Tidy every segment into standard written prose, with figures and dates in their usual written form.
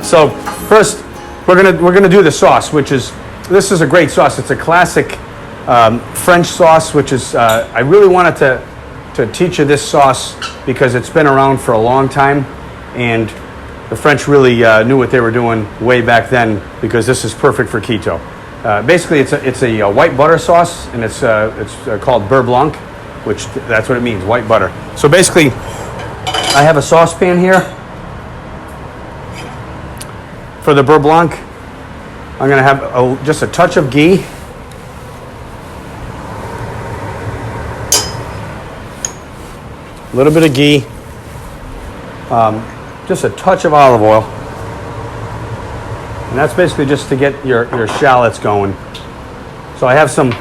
So first, we're gonna do the sauce, this is a great sauce. It's a classic French sauce, which is I really wanted to teach you this sauce because it's been around for a long time, and the French really knew what they were doing way back then because this is perfect for keto. Basically, it's a white butter sauce, and it's called beurre blanc, which that's what it means, white butter. So basically, I have a saucepan here for the beurre blanc. I'm going to have just a touch of ghee. A little bit of ghee. Just a touch of olive oil. And that's basically just to get your shallots going. So I have some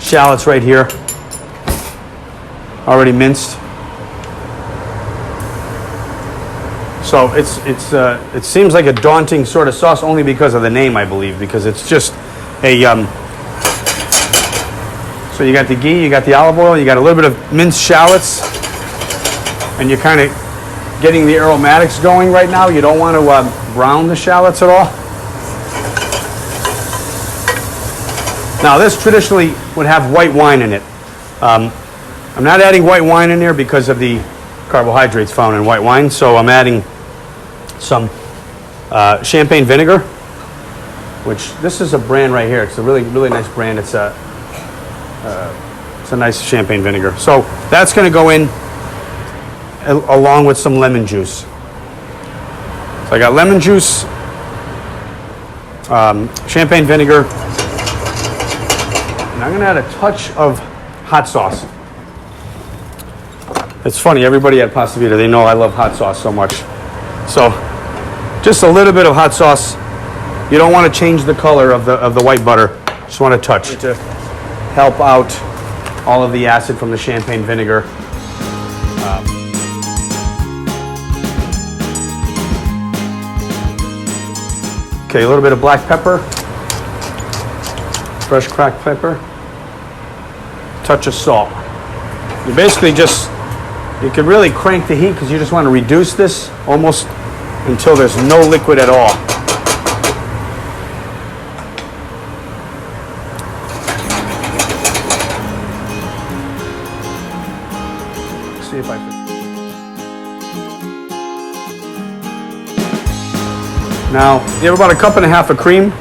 shallots right here, already minced. So it seems like a daunting sort of sauce only because of the name, I believe, because it's just a so you got the ghee, you got the olive oil, you got a little bit of minced shallots, and you're kind of getting the aromatics going right now. You don't want to brown the shallots at all. Now this traditionally would have white wine in it. I'm not adding white wine in there because of the carbohydrates found in white wine, so I'm adding some champagne vinegar, which this is a brand right here. It's a really nice brand. It's a nice champagne vinegar. So that's going to go in along with some lemon juice. So I got lemon juice, champagne vinegar, and I'm going to add a touch of hot sauce. It's funny, everybody at Pasta Vita, they know I love hot sauce so much. So just a little bit of hot sauce. You don't want to change the color of the white butter. Just want to touch to help out all of the acid from the champagne vinegar. Okay, a little bit of black pepper, fresh cracked pepper, touch of salt. You basically you can really crank the heat because you just want to reduce this almost until there's no liquid at all. Let's see if I can. Now, you have about a cup and a half of cream.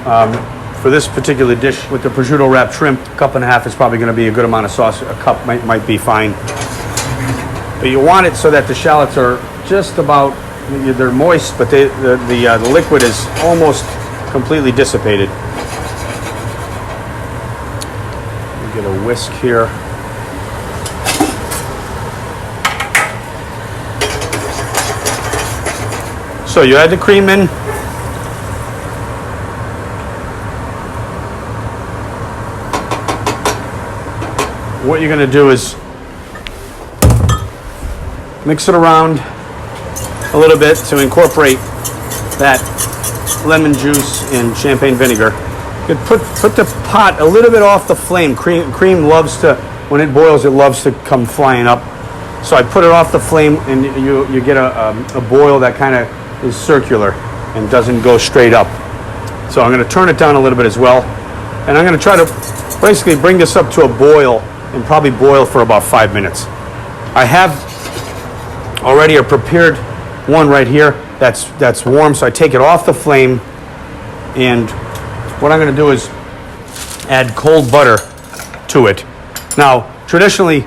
For this particular dish with the prosciutto wrapped shrimp, a cup and a half is probably going to be a good amount of sauce. A cup might be fine. But you want it so that the shallots are just about, they're moist, but the liquid is almost completely dissipated. Get a whisk here. So you add the cream in. What you're going to do is mix it around a little bit to incorporate that lemon juice and champagne vinegar. You put the pot a little bit off the flame. Cream loves to, when it boils, it loves to come flying up. So I put it off the flame, and you get a boil that kind of is circular and doesn't go straight up. So I'm going to turn it down a little bit as well, and I'm going to try to basically bring this up to a boil and probably boil for about 5 minutes. I have already a prepared one right here that's warm, so I take it off the flame, and what I'm going to do is add cold butter to it. Now, traditionally,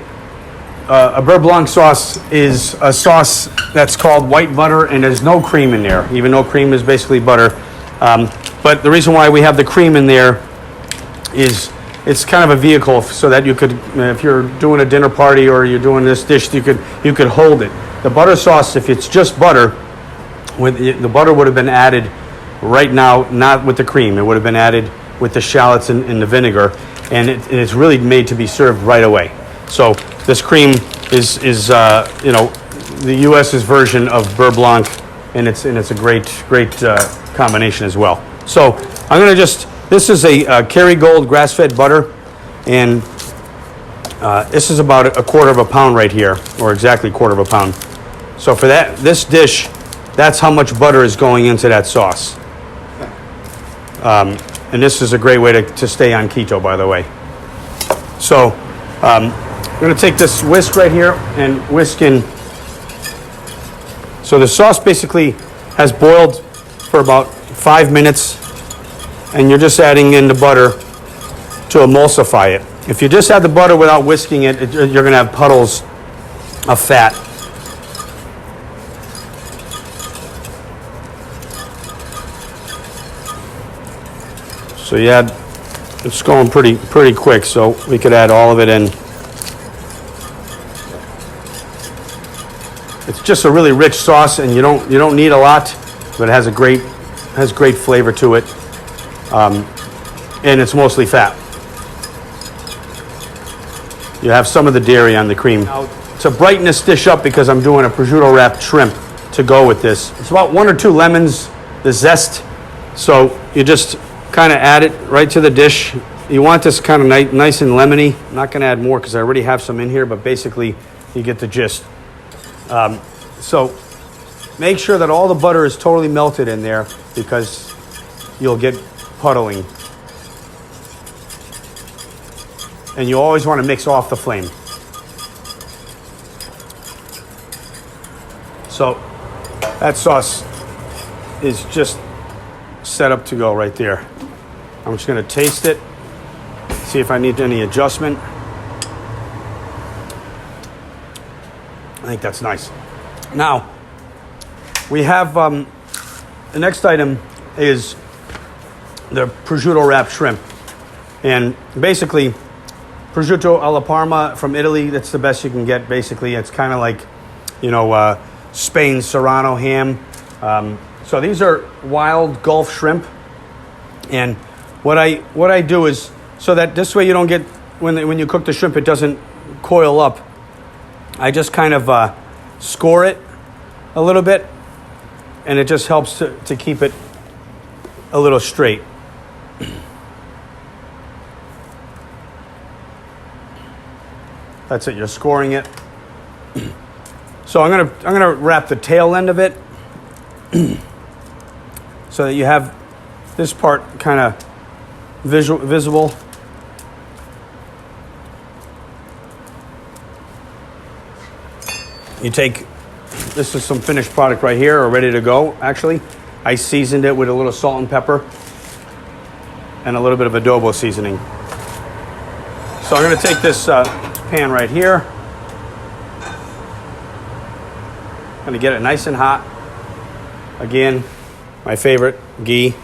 a beurre blanc sauce is a sauce that's called white butter, and there's no cream in there, even though cream is basically butter. But the reason why we have the cream in there is it's kind of a vehicle so that you could, if you're doing a dinner party or you're doing this dish, you could hold it. The butter sauce, if it's just butter, the butter would have been added right now, not with the cream. It would have been added with the shallots and the vinegar, and it's really made to be served right away. So this cream is the U.S.'s version of beurre blanc, and it's a great combination as well. So I'm going to this is a Kerrygold grass-fed butter, and this is about a quarter of a pound right here, or exactly a quarter of a pound. So for this dish, That's how much butter is going into that sauce. And this is a great way to stay on keto, by the way. So I'm going to take this whisk right here and whisk in. So the sauce basically has boiled for about 5 minutes, and you're just adding in the butter to emulsify it. If you just add the butter without whisking it, you're going to have puddles of fat. So you add, it's going pretty quick, so we could add all of it in. It's just a really rich sauce, and you don't need a lot, but it has great flavor to it, and it's mostly fat. You have some of the dairy on the cream. Now, to brighten this dish up, because I'm doing a prosciutto wrapped shrimp to go with this, it's about 1 or 2 lemons, the zest. So you just kind of add it right to the dish. You want this kind of nice and lemony. I'm not going to add more because I already have some in here, but basically you get the gist. So make sure that all the butter is totally melted in there, because you'll get puddling. And you always want to mix off the flame. So that sauce is just set up to go right there. I'm just going to taste it, see if I need any adjustment. I think that's nice. Now, we have the next item is the prosciutto wrapped shrimp. And basically, prosciutto alla Parma from Italy, that's the best you can get, basically. It's kind of like, Spain Serrano ham. So these are wild Gulf shrimp. And what I do is, so that this way you don't get, when you cook the shrimp, it doesn't coil up. I just kind of score it a little bit, and it just helps to keep it a little straight. That's it, you're scoring it. So I'm gonna wrap the tail end of it so that you have this part kind of visible. You take, this is some finished product right here, or ready to go, actually. I seasoned it with a little salt and pepper and a little bit of adobo seasoning. So I'm gonna take this pan right here. Gonna get it nice and hot. Again, my favorite, ghee.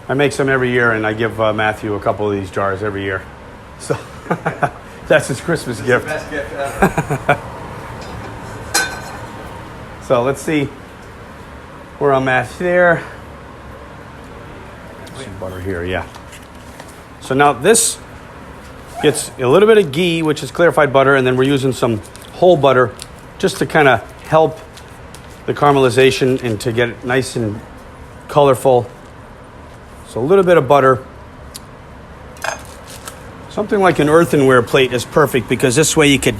I make some every year, and I give Matthew a couple of these jars every year. So that's his Christmas gift. Best gift ever. So let's see where I'm at there. Some butter here, yeah. So now this gets a little bit of ghee, which is clarified butter, and then we're using some whole butter just to kind of help the caramelization and to get it nice and colorful. So a little bit of butter. Something like an earthenware plate is perfect, because this way you could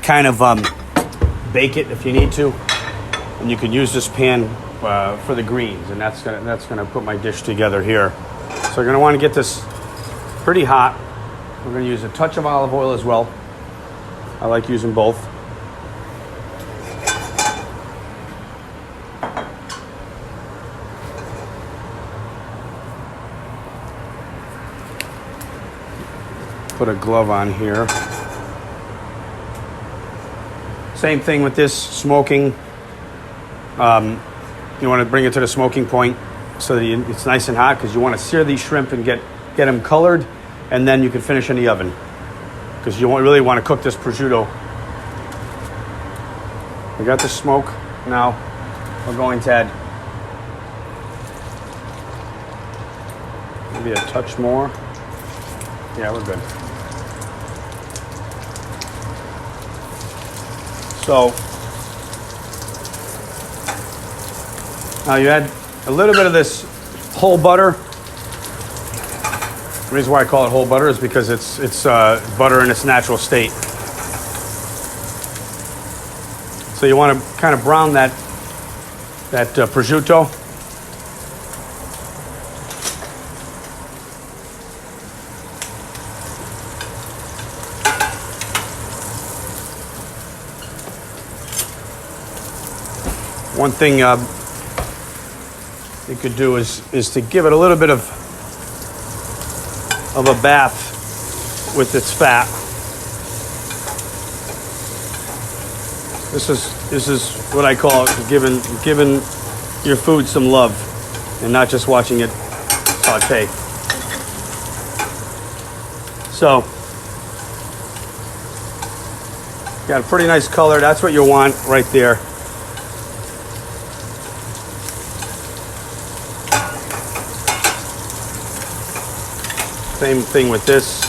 kind of bake it if you need to, and you could use this pan for the greens, and that's gonna put my dish together here. So you're gonna want to get this pretty hot. We're gonna use a touch of olive oil as well. I like using both. Put a glove on here. Same thing with this smoking. You want to bring it to the smoking point so that it's nice and hot, because you want to sear these shrimp and get them colored, and then you can finish in the oven, because you really want to cook this prosciutto. We got the smoke. Now we're going to add maybe a touch more. Yeah, we're good. So now you add a little bit of this whole butter. The reason why I call it whole butter is because it's butter in its natural state. So you want to kind of brown that prosciutto. One thing you could do is to give it a little bit of a bath with its fat. This is what I call giving your food some love and not just watching it saute. So got a pretty nice color. That's what you want right there. Same thing with this.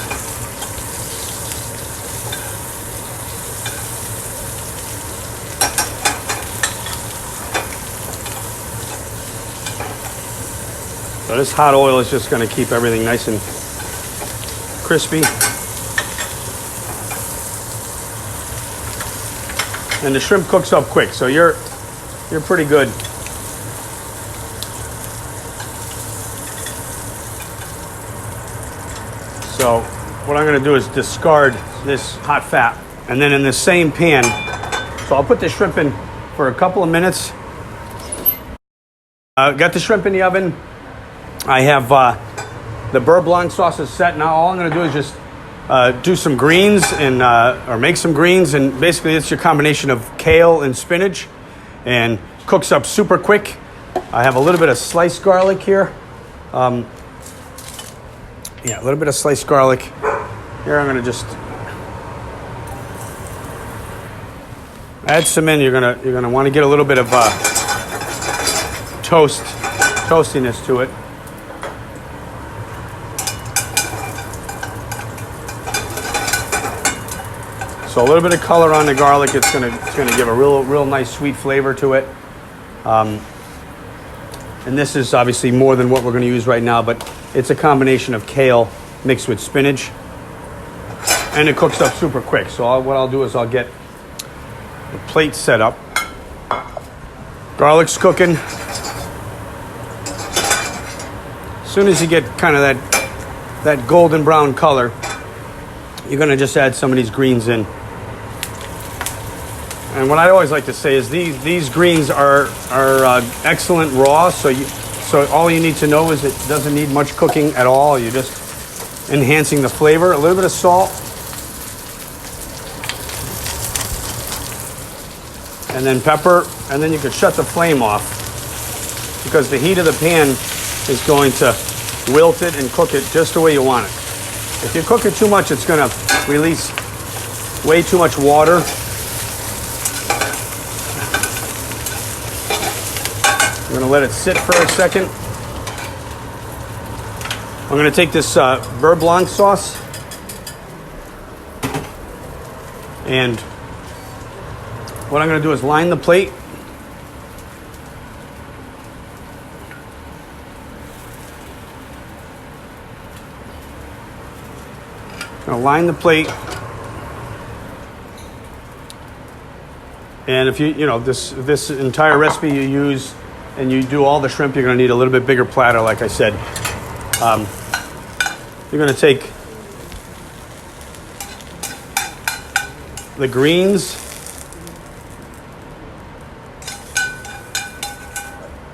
So this hot oil is just going to keep everything nice and crispy. And the shrimp cooks up quick, so you're pretty good. So what I'm going to do is discard this hot fat, and then in the same pan, so I'll put the shrimp in for a couple of minutes. Got the shrimp in the oven. I have the beurre blanc sauce is set. Now all I'm going to do is just do some greens and or make some greens, and basically it's your combination of kale and spinach, and cooks up super quick. I have a little bit of sliced garlic here. Yeah, a little bit of sliced garlic. Here I'm going to just add some in. You're gonna want to get a little bit of toastiness to it. So a little bit of color on the garlic. It's gonna give a real nice sweet flavor to it. And this is obviously more than what we're going to use right now, but it's a combination of kale mixed with spinach, and it cooks up super quick. So what I'll do is I'll get the plate set up. Garlic's cooking. As soon as you get kind of that golden brown color, you're going to just add some of these greens in. And what I always like to say is these greens are excellent raw. So all you need to know is it doesn't need much cooking at all. You're just enhancing the flavor. A little bit of salt, and then pepper, and then you can shut the flame off, because the heat of the pan is going to wilt it and cook it just the way you want it. If you cook it too much, it's going to release way too much water. I'm going to let it sit for a second. I'm going to take this beurre blanc sauce and what I'm going to do is line the plate. I'm going to line the plate. And if this entire recipe you use and you do all the shrimp, you're going to need a little bit bigger platter, like I said. You're going to take the greens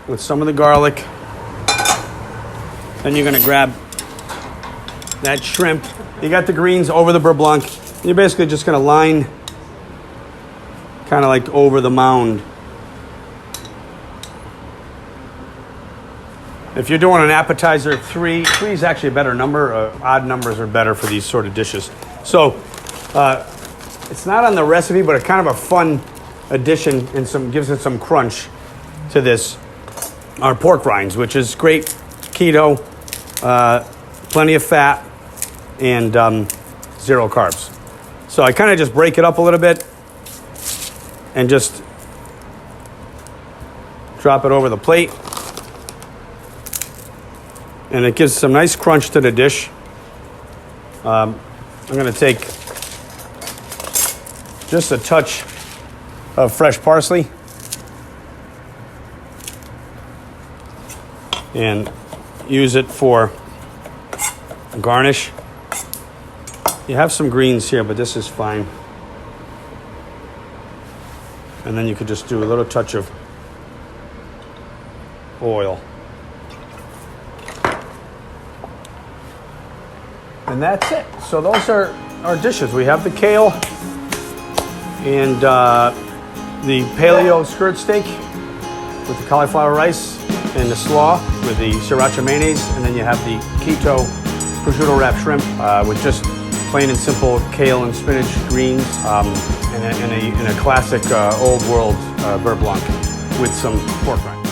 with some of the garlic. Then you're going to grab that shrimp. You got the greens over the beurre blanc. You're basically just going to line kind of like over the mound. If you're doing an appetizer, three is actually a better number. Odd numbers are better for these sort of dishes. So it's not on the recipe, but it's kind of a fun addition and gives it some crunch to this. Our pork rinds, which is great, keto, plenty of fat, and 0 carbs. So I kind of just break it up a little bit and just drop it over the plate. And it gives some nice crunch to the dish. I'm going to take just a touch of fresh parsley. And use it for garnish. You have some greens here, but this is fine. And then you could just do a little touch of oil. And that's it. So those are our dishes. We have the kale and the paleo skirt steak with the cauliflower rice and the slaw with the sriracha mayonnaise. And then you have the keto prosciutto wrapped shrimp with just plain and simple kale and spinach, greens, and a classic old world beurre blanc with some pork rind.